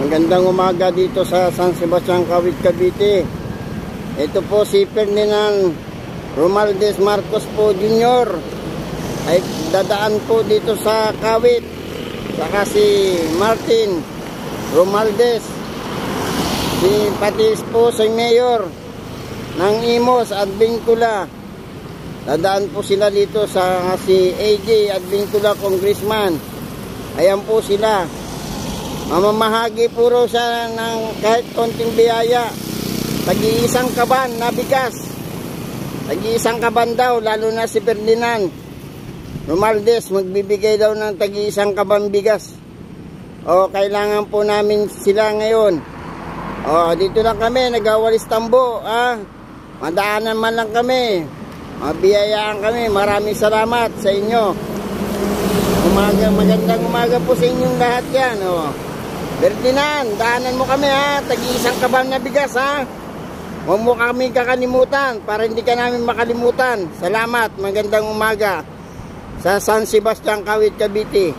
Magandang umaga dito sa San Sebastian, Kawit, Cavite. Ito po si Ferdinand Romualdez Marcos po Jr. ay dadaan po dito sa Kawit. Saka si Martin Romualdez, pati po si Mayor ng Imos at Vincula. Dadaan po sila dito sa si AJ at Vincula Congressman. Ayan po sila. Mamamahagi puro siya ng kahit konting biyaya. Tag-iisang kaban na bigas. Tag-iisang kaban daw, lalo na si Ferdinand Romualdez, magbibigay daw ng tag-iisang kaban bigas. O, kailangan po namin sila ngayon. O, dito lang kami, nagawalis tambo. Madaanan man lang kami. Mabiyayaan kami. Maraming salamat sa inyo. Magandang umaga po sa inyong lahat yan. O. Ferdinand, daanan mo kami tag-iisang kaban na bigas Huwag mo kami kakalimutan para hindi ka namin makalimutan. Salamat, magandang umaga sa San Sebastian, Kawit, Cavite.